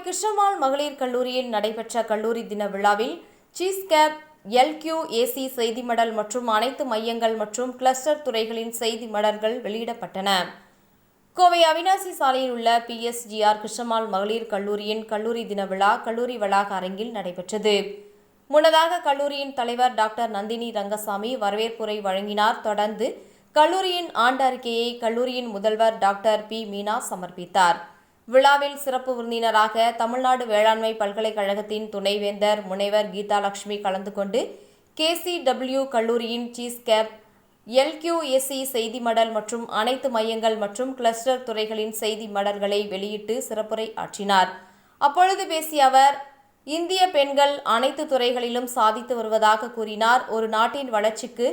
கிருஷ்ணம்மாள் மகளிர் கல்லூரியில் நடைபெற்ற கல்லூரி தின விழாவில் சீஸ்கேப் LQAC செய்தி மடல் மற்றும் அனைத்து மையங்கள் மற்றும் கிளஸ்டர் துறைகளின் செய்தி மடல்கள் வெளியிடப்பட்டன. கோவை அவிநாசி சாலையில் உள்ள PSGR கிருஷ்ணம்மாள் மகளிர் கல்லூரியின் கல்லூரி தின விழா கல்லூரி வளாக அரங்கில் நடைபெற்றது. முன்னதாக கல்லூரியின் தலைவர் டாக்டர் நந்தினி ரங்கசாமி வரவேற்புரை வழங்கினார். தொடர்ந்து கல்லூரியின் ஆண்டு அறிக்கையை கல்லூரியின் முதல்வர் டாக்டர் P. மீனா சமர்ப்பித்தார். விழாவில் சிறப்பு விருந்தினராக தமிழ்நாடு வேளாண்மை பல்கலைக்கழகத்தின் துணைவேந்தர் முனைவர் கீதாலட்சுமி கலந்து கொண்டு KCW கல்லூரியின் சீஸ்கேப் LQAC செய்தி மடல் மற்றும் அனைத்து மையங்கள் மற்றும் கிளஸ்டர் துறைகளின் செய்தி மடல்களை வெளியிட்டு சிறப்புரை ஆற்றினார். அப்பொழுது பேசிய அவர், இந்திய பெண்கள் அனைத்து துறைகளிலும் சாதித்து வருவதாக கூறினார். ஒரு நாட்டின் வளர்ச்சிக்கு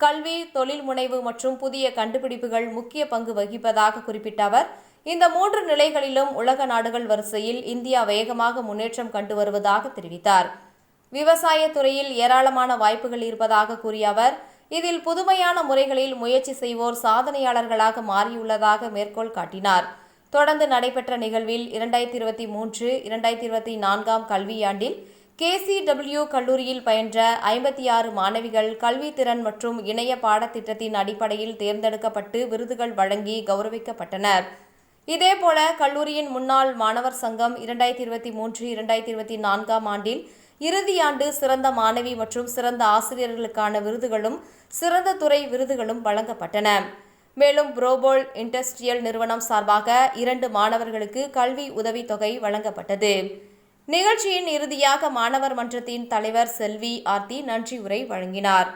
கல்வி, தொழில் முனைவு மற்றும் புதிய கண்டுபிடிப்புகள் முக்கிய பங்கு வகிப்பதாக குறிப்பிட்ட அவர், இந்த 3 நிலைகளிலும் உலக நாடுகள் வரிசையில் இந்தியா வேகமாக முன்னேற்றம் கண்டு வருவதாக தெரிவித்தார். விவசாய துறையில் ஏராளமான வாய்ப்புகள் இருப்பதாக கூறிய அவர், இதில் புதுமையான முறைகளில் முயற்சி செய்வோர் சாதனையாளர்களாக மாறியுள்ளதாக மேற்கோள் காட்டினார். தொடர்ந்து நடைபெற்ற நிகழ்வில் 2023-2024 கல்வியாண்டில் KCW கல்லூரியில் பயின்ற 56 மாணவிகள் கல்வித்திறன் மற்றும் இணைய பாடத்திட்டத்தின் அடிப்படையில் தேர்ந்தெடுக்கப்பட்டு விருதுகள் வழங்கி கௌரவிக்கப்பட்டனர். இதேபோல கல்லூரியின் முன்னாள் மாணவர் சங்கம் 2023-2024 ஆண்டில் இறுதியாண்டு சிறந்த மாணவி மற்றும் சிறந்த ஆசிரியர்களுக்கான விருதுகளும் சிறந்த துறை விருதுகளும் வழங்கப்பட்டன. மேலும் புரோபோல் இண்டஸ்ட்ரியல் நிறுவனம் சார்பாக 2 மாணவர்களுக்கு கல்வி உதவித்தொகை வழங்கப்பட்டது. நிகழ்ச்சியின் இறுதியாக மாணவர் மன்றத்தின் தலைவர் செல்வி ஆர்த்தி நன்றி உரை வழங்கினார்.